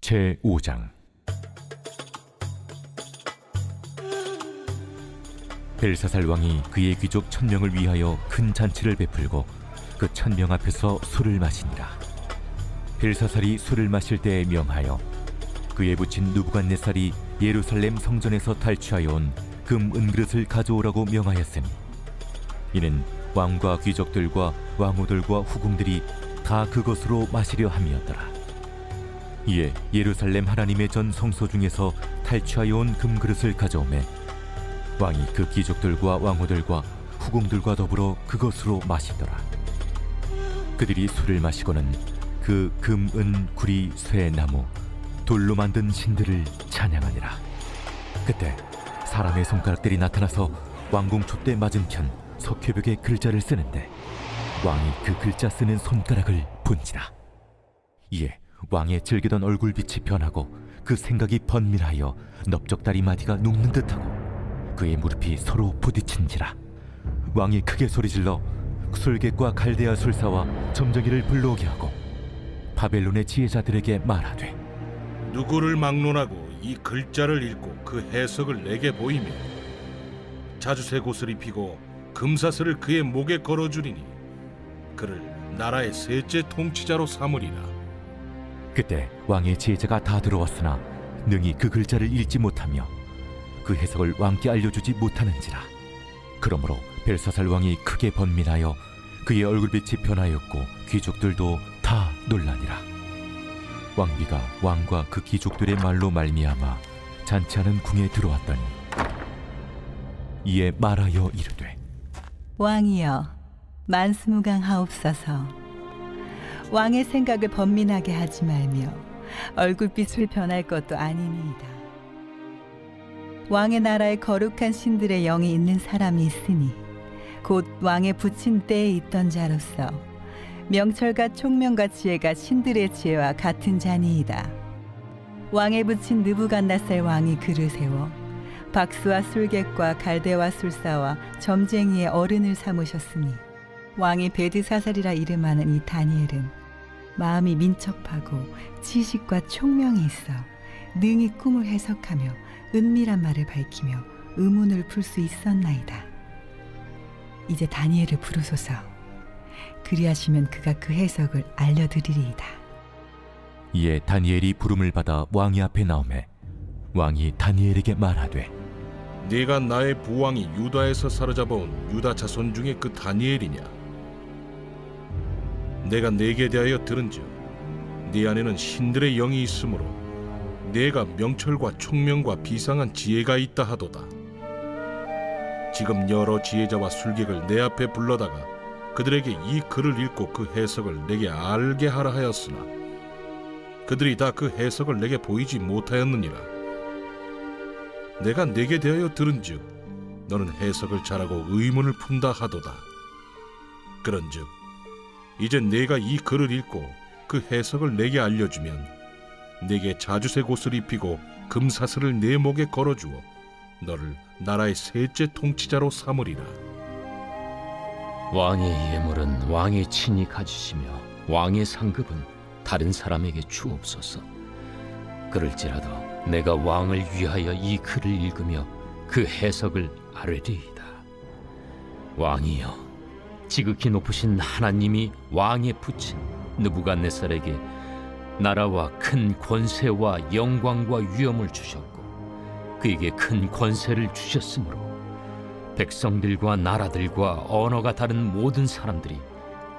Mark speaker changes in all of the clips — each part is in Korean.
Speaker 1: 제5장. 벨사살 왕이 그의 귀족 1000명을 위하여 큰 잔치를 베풀고 그 1000명 앞에서 술을 마시니라. 벨사살이 술을 마실 때에 명하여 그의 부친 느부갓네살이 예루살렘 성전에서 탈취하여 온 금 은그릇을 가져오라고 명하였으니, 이는 왕과 귀족들과 왕후들과 후궁들이 다 그것으로 마시려 함이었더라. 이에 예루살렘 하나님의 전 성소 중에서 탈취하여 온 금그릇을 가져오매 왕이 그 귀족들과 왕후들과 후궁들과 더불어 그것으로 마시더라. 그들이 술을 마시고는 그 금, 은, 구리, 쇠, 나무, 돌로 만든 신들을 찬양하니라. 그때 사람의 손가락들이 나타나서 왕궁 촛대 맞은편 석회벽에 글자를 쓰는데 왕이 그 글자 쓰는 손가락을 본지라. 이에 왕의 즐기던 얼굴빛이 변하고 그 생각이 번밀하여 넓적다리 마디가 눕는 듯하고 그의 무릎이 서로 부딪힌지라. 왕이 크게 소리질러 술객과 갈대아 술사와 점쟁이를 불러오게 하고 바벨론의 지혜자들에게 말하되,
Speaker 2: 누구를 막론하고 이 글자를 읽고 그 해석을 내게 보이며 자주색 옷을 입히고 금사슬을 그의 목에 걸어주리니 그를 나라의 셋째 통치자로 삼으리라.
Speaker 1: 그때 왕의 지혜자가 다 들어왔으나 능히 그 글자를 읽지 못하며 그 해석을 왕께 알려주지 못하는지라. 그러므로 벨사살 왕이 크게 번민하여 그의 얼굴빛이 변하였고 귀족들도 다 놀라니라. 왕비가 왕과 그 귀족들의 말로 말미암아 잔치하는 궁에 들어왔더니 이에 말하여 이르되,
Speaker 3: 왕이여, 만수무강하옵소서. 왕의 생각을 번민하게 하지 말며 얼굴빛을 변할 것도 아니니이다. 왕의 나라에 거룩한 신들의 영이 있는 사람이 있으니 곧 왕의 부친 때에 있던 자로서 명철과 총명과 지혜가 신들의 지혜와 같은 자니이다. 왕의 부친 느부갓네살 왕이 그를 세워 박수와 술객과 갈대와 술사와 점쟁이의 어른을 삼으셨으니 왕이 베드사살이라 이름하는 이 다니엘은 마음이 민첩하고 지식과 총명이 있어 능히 꿈을 해석하며 은밀한 말을 밝히며 의문을 풀 수 있었나이다. 이제 다니엘을 부르소서. 그리하시면 그가 그 해석을 알려드리리이다.
Speaker 1: 이에 다니엘이 부름을 받아 왕이 앞에 나오매 왕이 다니엘에게 말하되,
Speaker 2: 네가 나의 부왕이 유다에서 사로잡아온 유다 자손 중에 그 다니엘이냐? 내가 네게 대하여 들은즉 네 안에는 신들의 영이 있으므로 네가 명철과 총명과 비상한 지혜가 있다 하도다. 지금 여러 지혜자와 술객을 내 앞에 불러다가 그들에게 이 글을 읽고 그 해석을 내게 알게 하라 하였으나 그들이 다 그 해석을 내게 보이지 못하였느니라. 내가 네게 대하여 들은즉 너는 해석을 잘하고 의문을 푼다 하도다. 그런즉 이제 네가 이 글을 읽고 그 해석을 내게 알려주면 네게 자주색 옷을 입히고 금사슬을 내 목에 걸어주어 너를 나라의 셋째 통치자로 삼으리라.
Speaker 4: 왕의 예물은 왕이 친히 가지시며 왕의 상급은 다른 사람에게 주옵소서. 그럴지라도 내가 왕을 위하여 이 글을 읽으며 그 해석을 아뢰리이다. 왕이여, 지극히 높으신 하나님이 왕의 부친 느부갓네살에게 나라와 큰 권세와 영광과 위엄을 주셨고 그에게 큰 권세를 주셨으므로 백성들과 나라들과 언어가 다른 모든 사람들이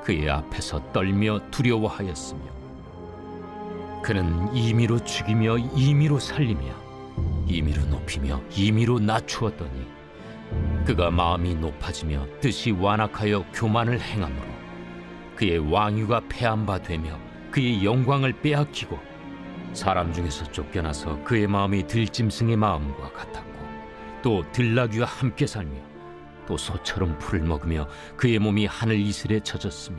Speaker 4: 그의 앞에서 떨며 두려워하였으며 그는 임의로 죽이며 임의로 살리며 임의로 높이며 임의로 낮추었더니 그가 마음이 높아지며 뜻이 완악하여 교만을 행함으로 그의 왕위가 패한 바 되며 그의 영광을 빼앗기고 사람 중에서 쫓겨나서 그의 마음이 들짐승의 마음과 같았고 또 들나귀와 함께 살며 또 소처럼 풀을 먹으며 그의 몸이 하늘 이슬에 젖었으며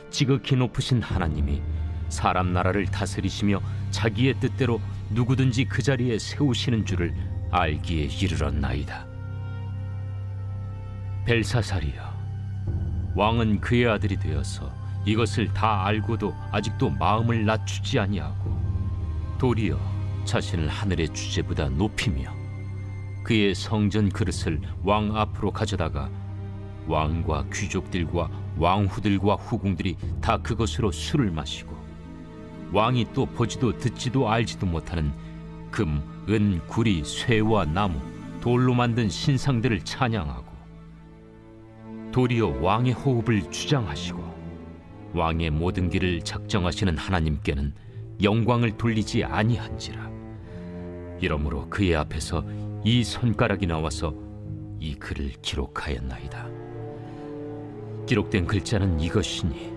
Speaker 4: 지극히 높으신 하나님이 사람 나라를 다스리시며 자기의 뜻대로 누구든지 그 자리에 세우시는 줄을 알기에 이르렀나이다. 벨사살이여, 왕은 그의 아들이 되어서 이것을 다 알고도 아직도 마음을 낮추지 아니하고 도리어 자신을 하늘의 주제보다 높이며 그의 성전 그릇을 왕 앞으로 가져다가 왕과 귀족들과 왕후들과 후궁들이 다 그것으로 술을 마시고 왕이 또 보지도 듣지도 알지도 못하는 금, 은, 구리, 쇠와 나무, 돌로 만든 신상들을 찬양하고 도리어 왕의 호흡을 주장하시고 왕의 모든 길을 작정하시는 하나님께는 영광을 돌리지 아니한지라. 이러므로 그의 앞에서 이 손가락이 나와서 이 글을 기록하였나이다. 기록된 글자는 이것이니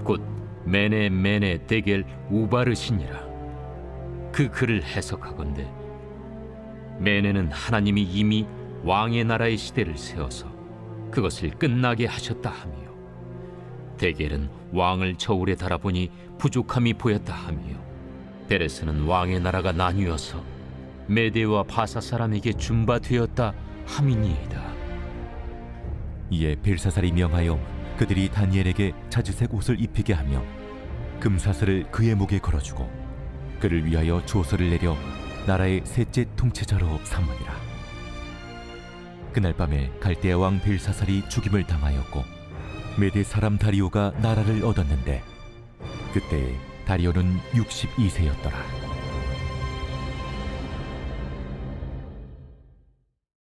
Speaker 4: 곧 메네 메네 데겔 우바르시니라. 그 글을 해석하건대 메네는 하나님이 이미 왕의 나라의 시대를 세워서 그것을 끝나게 하셨다 하며, 데겔은 왕을 저울에 달아보니 부족함이 보였다 하며, 베레스는 왕의 나라가 나뉘어서 메대와 바사 사람에게 준바되었다 함이니이다.
Speaker 1: 이에 벨사살이 명하여 그들이 다니엘에게 자주색 옷을 입히게 하며 금사슬을 그의 목에 걸어주고 그를 위하여 조서를 내려 나라의 셋째 통치자로 삼으니라. 그날 밤에 갈대아 왕 벨사살이 죽임을 당하였고 메대 사람 다리오가 나라를 얻었는데 그때 다리오는 62세였더라.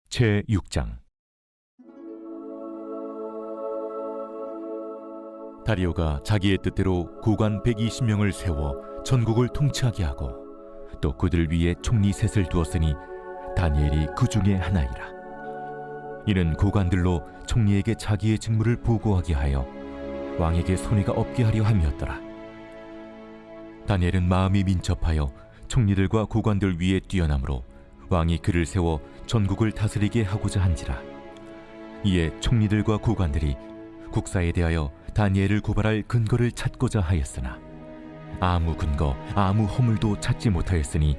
Speaker 1: 제 6장. 다리오가 자기의 뜻대로 고관 120명을 세워 전국을 통치하게 하고 또 그들 위에 총리 셋을 두었으니 다니엘이 그 중에 하나이라. 이는 고관들로 총리에게 자기의 직무를 보고하게 하여 왕에게 손해가 없게 하려 함이었더라. 다니엘은 마음이 민첩하여 총리들과 고관들 위에 뛰어나므로 왕이 그를 세워 전국을 다스리게 하고자 한지라. 이에 총리들과 고관들이 국사에 대하여 다니엘을 고발할 근거를 찾고자 하였으나 아무 근거, 아무 허물도 찾지 못하였으니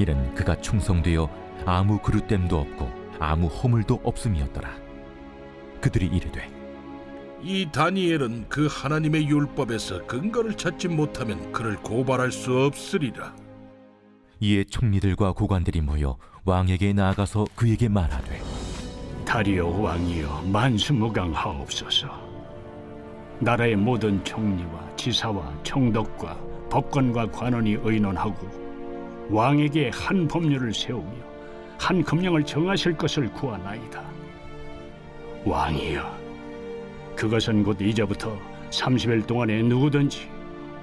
Speaker 1: 이는 그가 충성되어 아무 그릇됨도 없고 아무 허물도 없음이었더라. 그들이 이르되
Speaker 2: 이 다니엘은 그 하나님의 율법에서 근거를 찾지 못하면 그를 고발할 수 없으리라.
Speaker 1: 이에 총리들과 고관들이 모여 왕에게 나아가서 그에게 말하되
Speaker 5: 다리오 왕이여 만수무강하옵소서. 나라의 모든 총리와 지사와 총독과 법관과 관원이 의논하고 왕에게 한 법률을 세우며 한 금령을 정하실 것을 구하나이다. 왕이여, 그것은 곧 이제부터 30일 동안에 누구든지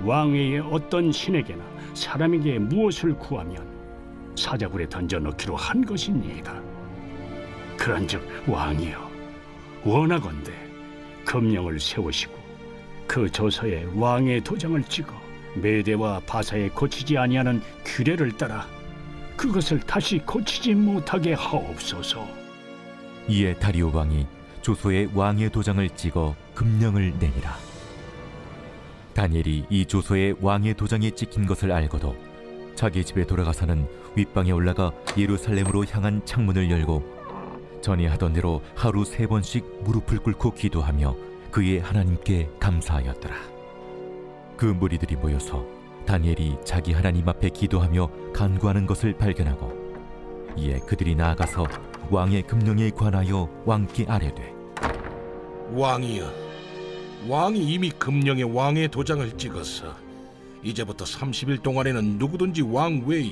Speaker 5: 왕에게 어떤 신에게나 사람에게 무엇을 구하면 사자굴에 던져 넣기로 한 것이니이다. 그런즉 왕이여, 원하건대 금령을 세우시고 그 조서에 왕의 도장을 찍어 메대와 바사에 고치지 아니하는 규례를 따라 그것을 다시 고치지 못하게 하옵소서.
Speaker 1: 이에 다리오 왕이 조서에 왕의 도장을 찍어 금령을 내니라. 다니엘이 이 조서에 왕의 도장이 찍힌 것을 알고도 자기 집에 돌아가서는 윗방에 올라가 예루살렘으로 향한 창문을 열고 전에 하던 대로 하루 3번씩 무릎을 꿇고 기도하며 그의 하나님께 감사하였더라. 그 무리들이 모여서 다니엘이 자기 하나님 앞에 기도하며 간구하는 것을 발견하고 이에 그들이 나아가서 왕의 금령에 관하여 왕께 아뢰되
Speaker 2: 왕이여, 왕이 이미 금령에 왕의 도장을 찍어서 이제부터 30일 동안에는 누구든지 왕 외에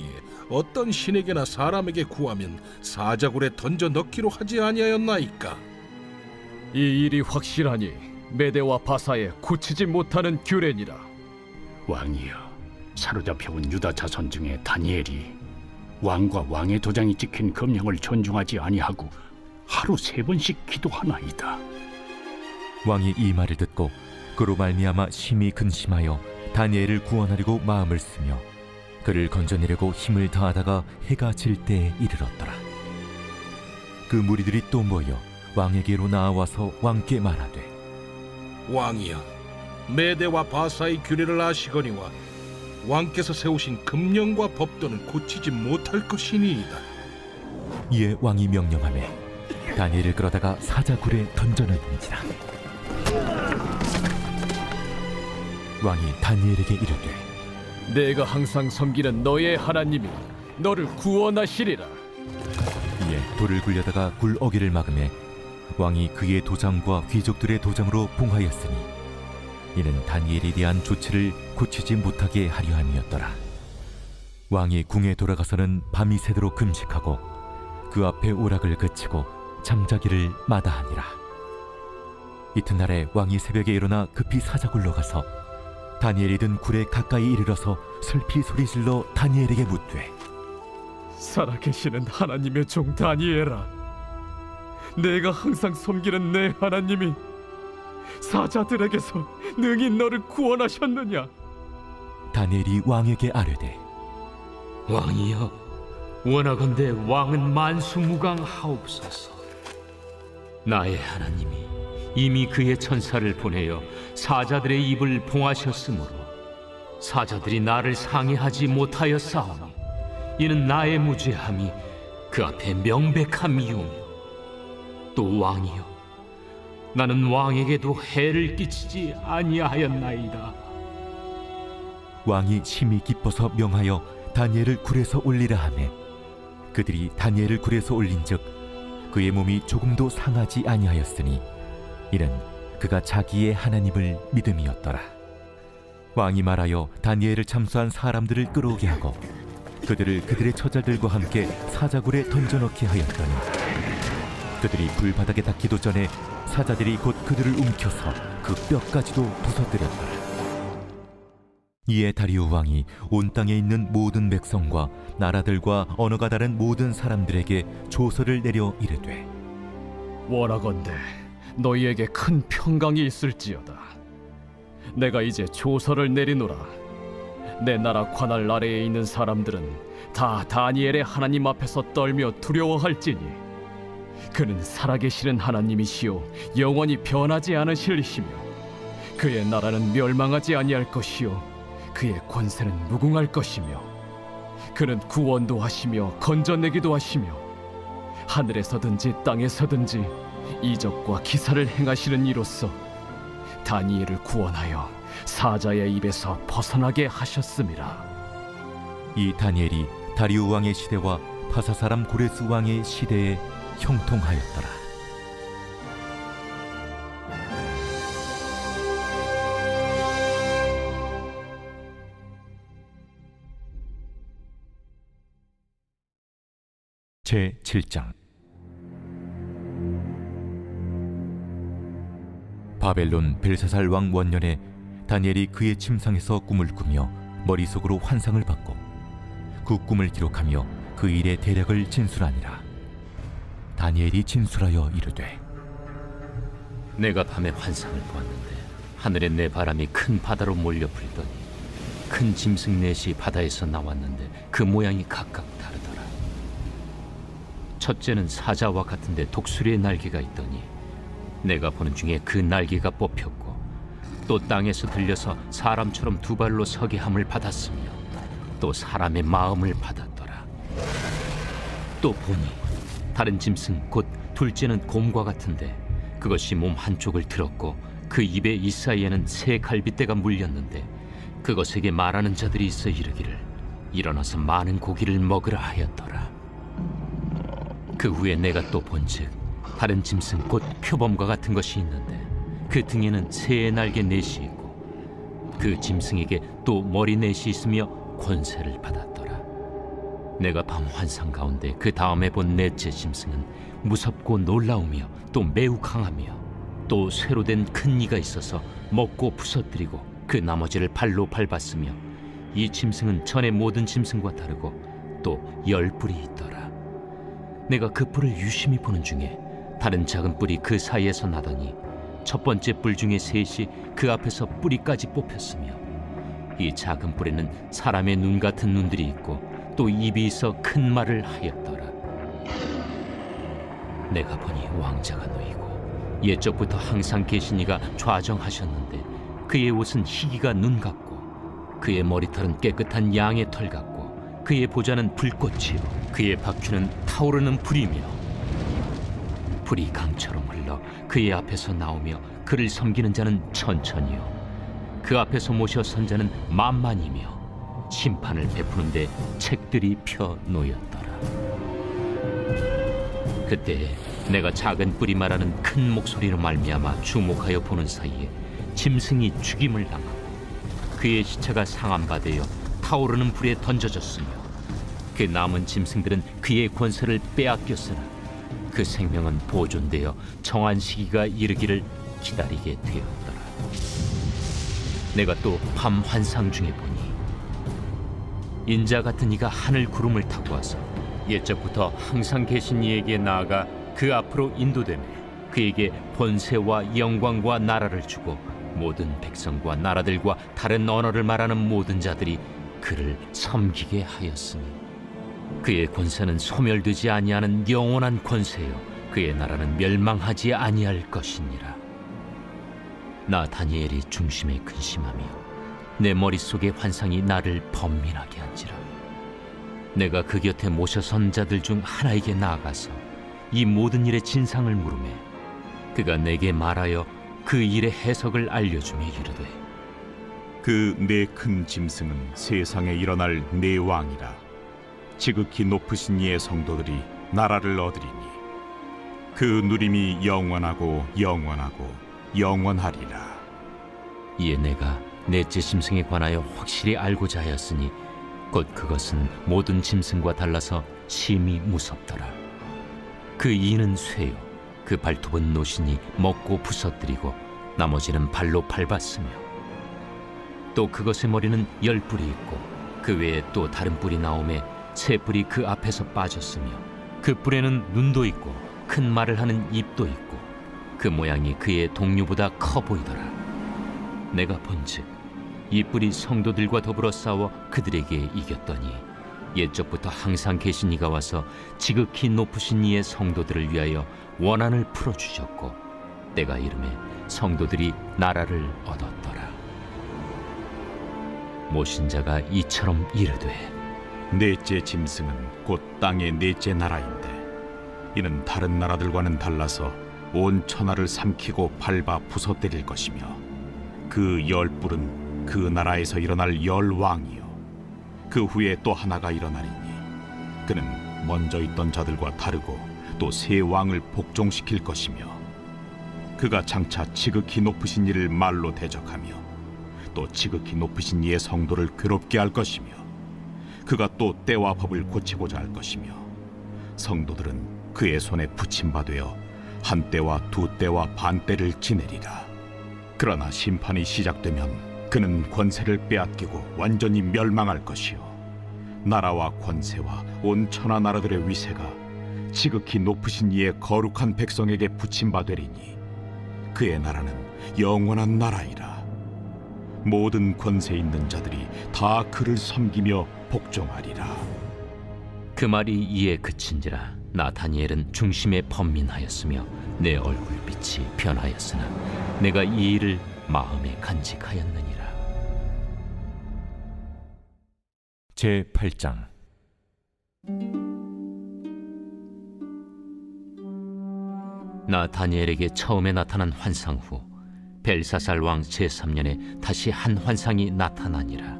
Speaker 2: 어떤 신에게나 사람에게 구하면 사자굴에 던져 넣기로 하지 아니하였나이까?
Speaker 6: 이 일이 확실하니 메대와 바사에 고치지 못하는 규례니라.
Speaker 5: 왕이여, 사로잡혀온 유다 자손 중에 다니엘이 왕과 왕의 도장이 찍힌 금령을 존중하지 아니하고 하루 3번씩 기도하나이다.
Speaker 1: 왕이 이 말을 듣고 그로 말미암아 심히 근심하여 다니엘을 구원하려고 마음을 쓰며 그를 건져내려고 힘을 다하다가 해가 질 때에 이르렀더라. 그 무리들이 또 모여 왕에게로 나와서 왕께 말하되
Speaker 2: 왕이여, 메대와 바사의 규례를 아시거니와 왕께서 세우신 금령과 법도는 고치지 못할 것이니이다.
Speaker 1: 이에 왕이 명령하매 다니엘을 끌어다가 사자굴에 던져넣은지라. 왕이 다니엘에게 이르되
Speaker 6: 내가 항상 섬기는 너의 하나님이 너를 구원하시리라.
Speaker 1: 이에 돌을 굴려다가 굴 어귀를 막음에 왕이 그의 도장과 귀족들의 도장으로 봉하였으니 이는 다니엘에 대한 조치를 고치지 못하게 하려 함이었더라. 왕이 궁에 돌아가서는 밤이 새도록 금식하고 그 앞에 오락을 그치고 잠자기를 마다하니라. 이튿날에 왕이 새벽에 일어나 급히 사자굴로 가서 다니엘이 든 굴에 가까이 이르러서 슬피 소리질러 다니엘에게 묻되
Speaker 6: 살아계시는 하나님의 종 다니엘아, 내가 항상 섬기는 내 하나님이 사자들에게서 능히 너를 구원하셨느냐?
Speaker 1: 다니엘이 왕에게 아뢰되
Speaker 4: 왕이여, 원하건대 왕은 만수무강하옵소서. 나의 하나님이 이미 그의 천사를 보내어 사자들의 입을 봉하셨으므로 사자들이 나를 상해하지 못하였사오니 이는 나의 무죄함이 그 앞에 명백함이오며 또 왕이여, 나는 왕에게도 해를 끼치지 아니하였나이다.
Speaker 1: 왕이 심히 기뻐서 명하여 다니엘을 굴에서 올리라 하매 그들이 다니엘을 굴에서 올린즉 그의 몸이 조금도 상하지 아니하였으니 이는 그가 자기의 하나님을 믿음이었더라. 왕이 말하여 다니엘을 참수한 사람들을 끌어오게 하고 그들을 그들의 처자들과 함께 사자굴에 던져넣게 하였더니 그들이 굴 바닥에 닿기도 전에 사자들이 곧 그들을 움켜서 그 뼈까지도 부서뜨렸더라. 이에 다리오 왕이 온 땅에 있는 모든 백성과 나라들과 언어가 다른 모든 사람들에게 조서를 내려 이르되
Speaker 6: 원하건대 너희에게 큰 평강이 있을지어다. 내가 이제 조서를 내리노라. 내 나라 관할 아래에 있는 사람들은 다 다니엘의 하나님 앞에서 떨며 두려워할지니 그는 살아계시는 하나님이시요 영원히 변하지 않으실이시며 그의 나라는 멸망하지 아니할 것이요 그의 권세는 무궁할 것이며 그는 구원도 하시며 건져내기도 하시며 하늘에서든지 땅에서든지 이적과 기사를 행하시는 이로써 다니엘을 구원하여 사자의 입에서 벗어나게 하셨음이라.
Speaker 1: 이 다니엘이 다리오 왕의 시대와 파사 사람 고레스 왕의 시대에 형통하였더라. 제 7장. 바벨론 벨사살 왕 원년에 다니엘이 그의 침상에서 꿈을 꾸며 머릿속으로 환상을 받고 그 꿈을 기록하며 그 일의 대략을 진술하니라. 다니엘이 진술하여 이르되
Speaker 4: 내가 밤에 환상을 보았는데 하늘에 내 바람이 큰 바다로 몰려 불더니 큰 짐승 넷이 바다에서 나왔는데 그 모양이 각각 다르더라. 첫째는 사자와 같은데 독수리의 날개가 있더니 내가 보는 중에 그 날개가 뽑혔고 또 땅에서 들려서 사람처럼 두 발로 서게 함을 받았으며 또 사람의 마음을 받았더라. 또 보니 다른 짐승 곧 둘째는 곰과 같은데 그것이 몸 한쪽을 들었고 그 입의 이사이에는 새 갈빗대가 물렸는데 그것에게 말하는 자들이 있어 이르기를 일어나서 많은 고기를 먹으라 하였더라. 그 후에 내가 또 본즉 다른 짐승 곧 표범과 같은 것이 있는데 그 등에는 새의 날개 넷이 있고 그 짐승에게 또 머리 넷이 있으며 권세를 받았더라. 내가 밤 환상 가운데 그 다음에 본 넷째 짐승은 무섭고 놀라우며 또 매우 강하며 또 쇠로 된 큰 이가 있어서 먹고 부서뜨리고 그 나머지를 발로 밟았으며 이 짐승은 전의 모든 짐승과 다르고 또 10뿔이 있더라. 내가 그 뿔을 유심히 보는 중에 다른 작은 뿔이 그 사이에서 나더니 첫 번째 뿔 중에 셋이 그 앞에서 뿌리까지 뽑혔으며 이 작은 뿔에는 사람의 눈 같은 눈들이 있고 또 입이 있어 큰 말을 하였더라. 내가 보니 왕자가 놓이고 옛적부터 항상 계신 이가 좌정하셨는데 그의 옷은 희기가 눈 같고 그의 머리털은 깨끗한 양의 털 같고 그의 보좌는 불꽃이요 그의 바퀴는 타오르는 불이며 불이 강처럼 흘러 그의 앞에서 나오며 그를 섬기는 자는 천천히요 그 앞에서 모셔 선 자는 만만이며 심판을 베푸는데 책들이 펴 놓였더라. 그때 내가 작은 뿌리 말하는 큰 목소리로 말미암아 주목하여 보는 사이에 짐승이 죽임을 당하고 그의 시체가 상함받아 타오르는 불에 던져졌으며 그 남은 짐승들은 그의 권세를 빼앗겼으나 그 생명은 보존되어 정한 시기가 이르기를 기다리게 되었더라. 내가 또 밤 환상 중에 보니 인자 같은 이가 하늘 구름을 타고 와서 옛적부터 항상 계신 이에게 나아가 그 앞으로 인도되며 그에게 번세와 영광과 나라를 주고 모든 백성과 나라들과 다른 언어를 말하는 모든 자들이 그를 섬기게 하였으니 그의 권세는 소멸되지 아니하는 영원한 권세요 그의 나라는 멸망하지 아니할 것이니라. 나 다니엘이 중심에 근심하며 내 머릿속의 환상이 나를 번민하게 한지라. 내가 그 곁에 모셔선 자들 중 하나에게 나아가서 이 모든 일의 진상을 물으매 그가 내게 말하여 그 일의 해석을 알려주며 이르되
Speaker 7: 그 네 큰 짐승은 세상에 일어날 네 왕이라. 지극히 높으신 이의 성도들이 나라를 얻으리니 그 누림이 영원하고 영원하고 영원하리라.
Speaker 4: 이에 내가 넷째 짐승에 관하여 확실히 알고자 하였으니 곧 그것은 모든 짐승과 달라서 심히 무섭더라. 그 이는 쇠요 그 발톱은 노신이 먹고 부서뜨리고 나머지는 발로 밟았으며 또 그것의 머리는 10뿔이 있고 그 외에 또 다른 뿔이 나오매 3뿔이 그 앞에서 빠졌으며 그 뿔에는 눈도 있고 큰 말을 하는 입도 있고 그 모양이 그의 동류보다 커 보이더라. 내가 본즉 이 뿔이 성도들과 더불어 싸워 그들에게 이겼더니 옛적부터 항상 계신 이가 와서 지극히 높으신 이의 성도들을 위하여 원한을 풀어주셨고 때가 이르매 성도들이 나라를 얻었더라. 모신 자가 이처럼 이르되
Speaker 7: 넷째 짐승은 곧 땅의 넷째 나라인데 이는 다른 나라들과는 달라서 온 천하를 삼키고 밟아 부서뜨릴 것이며 그 10뿔은 그 나라에서 일어날 10왕이요 그 후에 또 하나가 일어나리니 그는 먼저 있던 자들과 다르고 또 새 왕을 복종시킬 것이며 그가 장차 지극히 높으신 이를 말로 대적하며 또 지극히 높으신 이의 성도를 괴롭게 할 것이며 그가 또 때와 법을 고치고자 할 것이며 성도들은 그의 손에 붙임바되어 한 때와 두 때와 반 때를 지내리라. 그러나 심판이 시작되면 그는 권세를 빼앗기고 완전히 멸망할 것이요 나라와 권세와 온 천하 나라들의 위세가 지극히 높으신 이의 거룩한 백성에게 붙임바되리니 그의 나라는 영원한 나라이라. 모든 권세 있는 자들이 다 그를 섬기며 복종하리라.
Speaker 4: 그 말이 이에 그친지라. 나 다니엘은 중심에 번민하였으며 내 얼굴빛이 변하였으나 내가 이 일을 마음에 간직하였느니라.
Speaker 1: 제8장
Speaker 4: 나 다니엘에게 처음에 나타난 환상 후 벨사살 왕 제3년에 다시 한 환상이 나타나니라.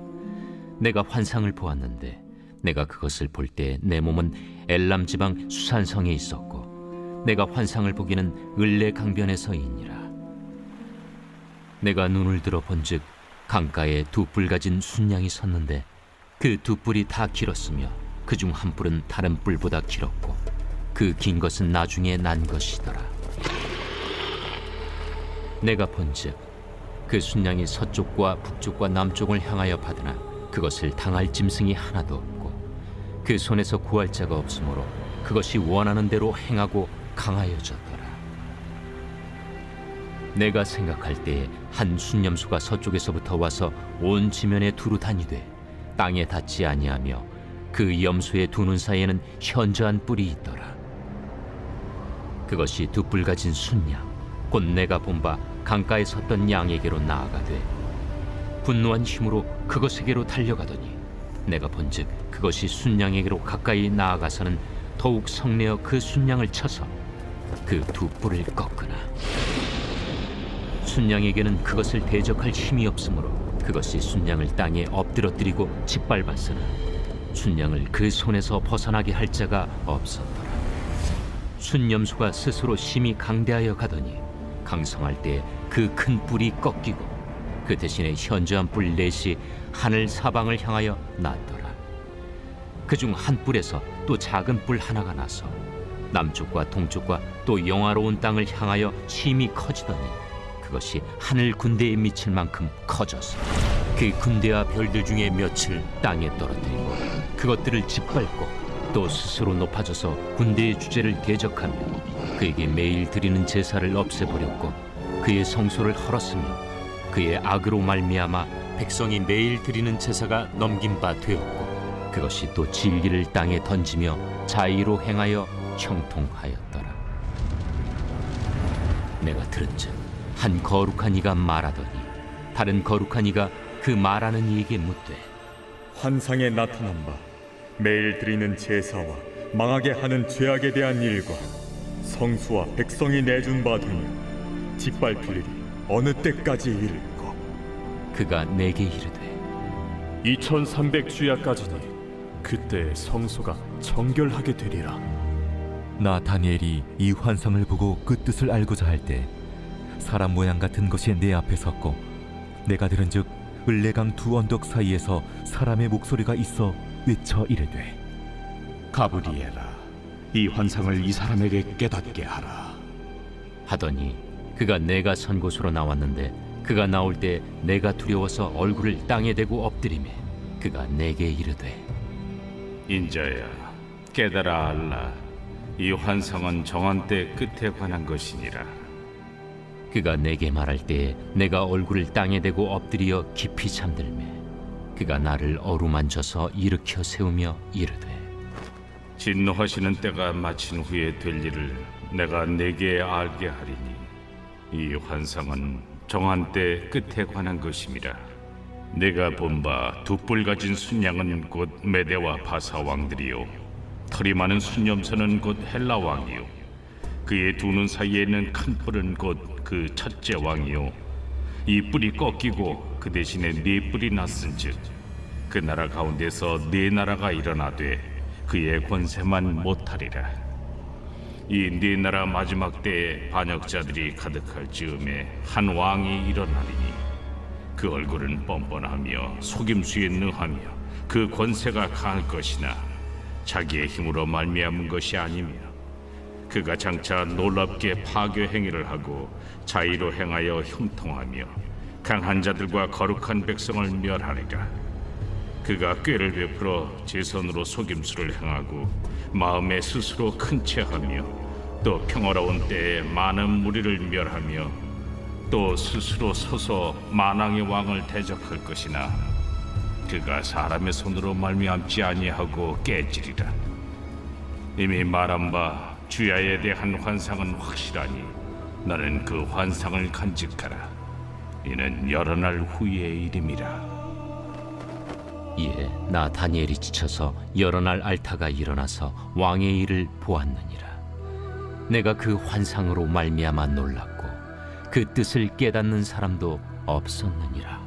Speaker 4: 내가 환상을 보았는데 내가 그것을 볼 때 내 몸은 엘람 지방 수산성에 있었고 내가 환상을 보기는 을레 강변에서이니라. 내가 눈을 들어 본즉 강가에 2뿔 가진 순양이 섰는데 그 2뿔이 다 길었으며 그중 한 뿔은 다른 뿔보다 길었고 그 긴 것은 나중에 난 것이더라. 내가 본즉 그 순양이 서쪽과 북쪽과 남쪽을 향하여 받으나 그것을 당할 짐승이 하나도 없고 그 손에서 구할 자가 없으므로 그것이 원하는 대로 행하고 강하여졌더라. 내가 생각할 때에 한 순념수가 서쪽에서부터 와서 온 지면에 두루 다니되 땅에 닿지 아니하며 그 염소의 두 눈 사이에는 현저한 뿔이 있더라. 그것이 2뿔 가진 순양 곧 내가 본 바 강가에 섰던 양에게로 나아가되 분노한 힘으로 그것에게로 달려가더니 내가 본즉 그것이 순양에게로 가까이 나아가서는 더욱 성내어 그 순양을 쳐서 그 2뿔을 꺾으나 순양에게는 그것을 대적할 힘이 없으므로 그 그것이 순양을 땅에 엎드러뜨리고 짓밟았으나 순양을 그 손에서 벗어나게 할 자가 없었더라. 순염소가 스스로 심히 강대하여 가더니 강성할 때 그 큰 뿔이 꺾이고 그 대신에 현저한 뿔 넷이 하늘 사방을 향하여 났더라. 그중 한 뿔에서 또 작은 뿔 하나가 나서 남쪽과 동쪽과 또 영화로운 땅을 향하여 심히 커지더니 그것이 하늘 군대에 미칠 만큼 커져서 그 군대와 별들 중에 몇을 땅에 떨어뜨리고 그것들을 짓밟고 또 스스로 높아져서 군대의 주제를 대적하며 그에게 매일 드리는 제사를 없애버렸고 그의 성소를 헐었으며 그의 악으로 말미암아 백성이 매일 드리는 제사가 넘긴 바 되었고 그것이 또 진리를 땅에 던지며 자의로 행하여 형통하였더라. 내가 들은즉 한 거룩한 이가 말하더니 다른 거룩한 이가 그 말하는 이에게 묻되
Speaker 8: 환상에 나타난 바 매일 드리는 제사와 망하게 하는 죄악에 대한 일과 성수와 백성이 내준 바 되며 짓밟힐 일이 어느 때까지 이를까?
Speaker 4: 그가 내게 이르되
Speaker 6: 2300주야까지니 그때 성소가 정결하게 되리라.
Speaker 1: 나 다니엘이 이 환상을 보고 그 뜻을 알고자 할 때 사람 모양 같은 것이 내 앞에 섰고 내가 들은즉 을레강 두 언덕 사이에서 사람의 목소리가 있어 외쳐 이르되
Speaker 7: 가브리엘아, 이 환상을 이 사람에게 깨닫게 하라.
Speaker 4: 하더니 그가 내가 선 곳으로 나왔는데 그가 나올 때 내가 두려워서 얼굴을 땅에 대고 엎드리매 그가 내게 이르되
Speaker 9: 인자야, 깨달아 알라. 이 환상은 정한 때 끝에 관한 것이니라.
Speaker 4: 그가 내게 말할 때에 내가 얼굴을 땅에 대고 엎드려 깊이 잠들매 그가 나를 어루만져서 일으켜 세우며 이르되
Speaker 9: 진노하시는 때가 마친 후에 될 일을 내가 내게 알게 하리니 이 환상은 정한 때 끝에 관한 것임이라. 내가 본 바 두 뿔 가진 순양은 곧 메대와 바사 왕들이요 털이 많은 순염소는 곧 헬라 왕이요 그의 두 눈 사이에 있는 큰 뿔은 곧 그 첫째 왕이요 이 뿔이 꺾이고 그 대신에 네 뿔이 났은즉 그 나라 가운데서 네 나라가 일어나되 그의 권세만 못하리라. 이 네 나라 마지막 때에 반역자들이 가득할 즈음에 한 왕이 일어나리니 그 얼굴은 뻔뻔하며 속임수에 능하며 그 권세가 강할 것이나 자기의 힘으로 말미암은 것이 아니며 그가 장차 놀랍게 파괴 행위를 하고 자의로 행하여 형통하며 강한 자들과 거룩한 백성을 멸하리라. 그가 꾀를 베풀어 제 손으로 속임수를 행하고 마음에 스스로 큰 체하며 또 평화로운 때에 많은 무리를 멸하며 또 스스로 서서 만왕의 왕을 대적할 것이나 그가 사람의 손으로 말미암지 아니하고 깨지리라. 이미 말한 바 주야에 대한 환상은 확실하니 너는 그 환상을 간직하라. 이는 여러 날 후의 일임이라.
Speaker 4: 이에 나 다니엘이 지쳐서 여러 날 앓다가 일어나서 왕의 일을 보았느니라. 내가 그 환상으로 말미암아 놀랐고 그 뜻을 깨닫는 사람도 없었느니라.